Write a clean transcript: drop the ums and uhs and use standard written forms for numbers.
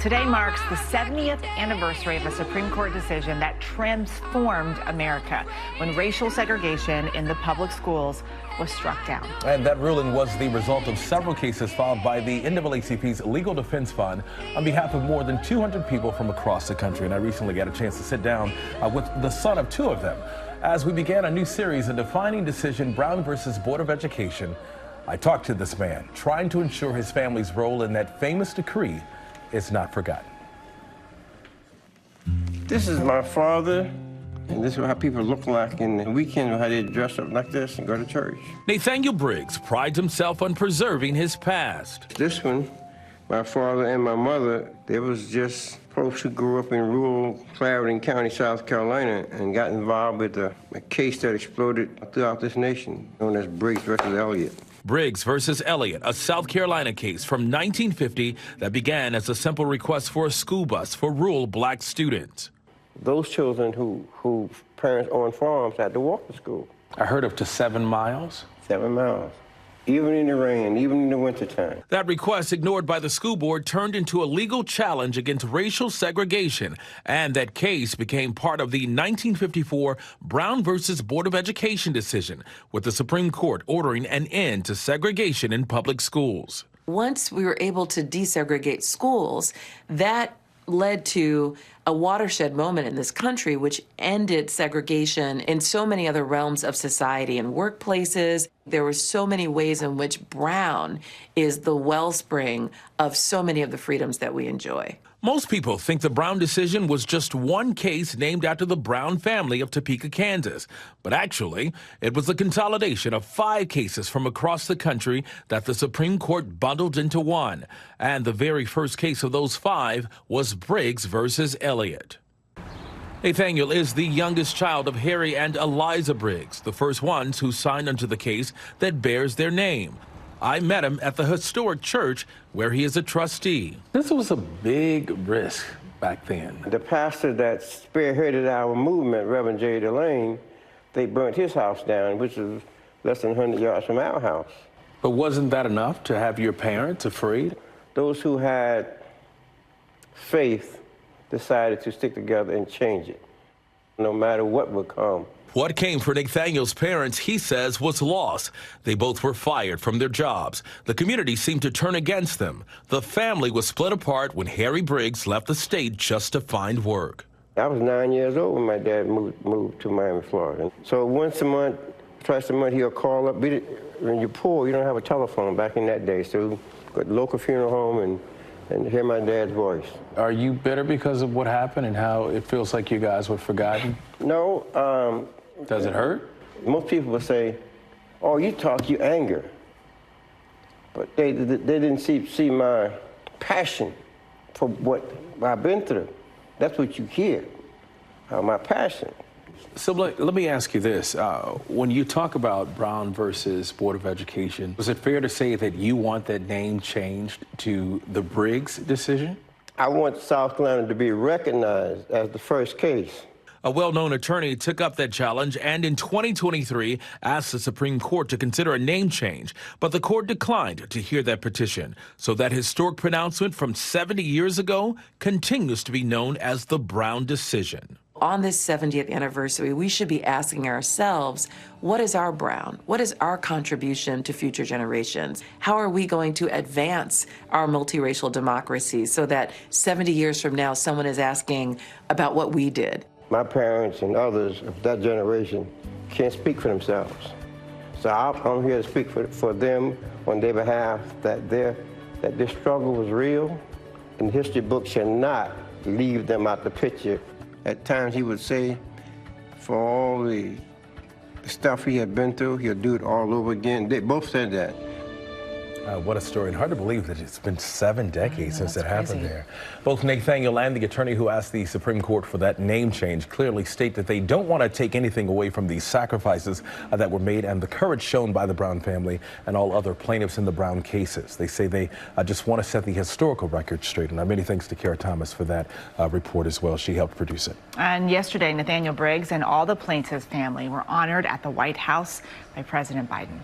Today marks the 70th anniversary of a Supreme Court decision that transformed America when racial segregation in the public schools was struck down. And that ruling was the result of several cases filed by the NAACP's Legal Defense Fund on behalf of more than 200 people from across the country. And I recently got a chance to sit down with the son of two of them. As we began a new series, A Defining Decision, Brown versus Board of Education, I talked to this man, trying to ensure his family's role in that famous decree is not forgotten. This is my father, and this is how people look like in the weekend, how they dress up like this and go to church. Nathaniel Briggs prides himself on preserving his past. This one, my father and my mother, they was just folks who grew up in rural Clarendon County, South Carolina, and got involved with a case that exploded throughout this nation, known as Briggs versus Elliott. Briggs versus Elliott, a South Carolina case from 1950 that began as a simple request for a school bus for rural black students. Those children whose parents owned farms had to walk to school. I heard up to 7 miles. 7 miles. Even in the rain, even in the wintertime. That request, ignored by the school board, turned into a legal challenge against racial segregation, and that case became part of the 1954 Brown versus Board of Education decision, with the Supreme Court ordering an end to segregation in public schools. Once we were able to desegregate schools, that led to a watershed moment in this country which ended segregation in so many other realms of society and workplaces. There were so many ways in which Brown is the wellspring of so many of the freedoms that we enjoy. Most people think the Brown decision was just one case named after the Brown family of Topeka, Kansas. But actually, it was a consolidation of 5 cases from across the country that the Supreme Court bundled into one. And the very first case of those 5 was Briggs versus Elliott. Nathaniel is the youngest child of Harry and Eliza Briggs, the first ones who signed onto the case that bears their name. I met him at the historic church where he is a trustee. This was a big risk back then. The pastor that spearheaded our movement, Reverend J. Delane, they burnt his house down, which is less than 100 yards from our house. But wasn't that enough to have your parents afraid? Those who had faith decided to stick together and change it, no matter what would come. What came for Nathaniel's parents, he says, was loss. They both were fired from their jobs. The community seemed to turn against them. The family was split apart when Harry Briggs left the state just to find work. I was 9 years old when my dad moved to Miami, Florida. So once a month, twice a month, he'll call up. When you're poor, you don't have a telephone back in that day, so go to the local funeral home and hear my dad's voice. Are you bitter because of what happened and how it feels like you guys were forgotten? No. Does it hurt? Most people would say, oh, you talk, you anger. But they didn't see my passion for what I've been through. That's what you hear, my passion. So let me ask you this. When you talk about Brown versus Board of Education, was it fair to say that you want that name changed to the Briggs decision? I want South Carolina to be recognized as the first case. A well-known attorney took up that challenge and in 2023 asked the Supreme Court to consider a name change, but the court declined to hear that petition. So that historic pronouncement from 70 years ago continues to be known as the Brown decision. On this 70th anniversary, we should be asking ourselves, what is our Brown? What is our contribution to future generations? How are we going to advance our multiracial democracy so that 70 years from now, someone is asking about what we did? My parents and others of that generation can't speak for themselves. So I'm here to speak for them on their behalf, that this struggle was real, and history books should not leave them out the picture. At times he would say, for all the stuff he had been through, he'll do it all over again. They both said that. What a story, and hard to believe that it's been 7 decades since it happened crazy. there. Both Nathaniel and the attorney who asked the Supreme Court for that name change clearly state that they don't want to take anything away from the sacrifices that were made and the courage shown by the Brown family and all other plaintiffs in the Brown cases. They say they just want to set the historical record straight. And many thanks to Kara Thomas for that report as well. She helped produce it. And yesterday, Nathaniel Briggs and all the plaintiffs' family were honored at the White House by President Biden.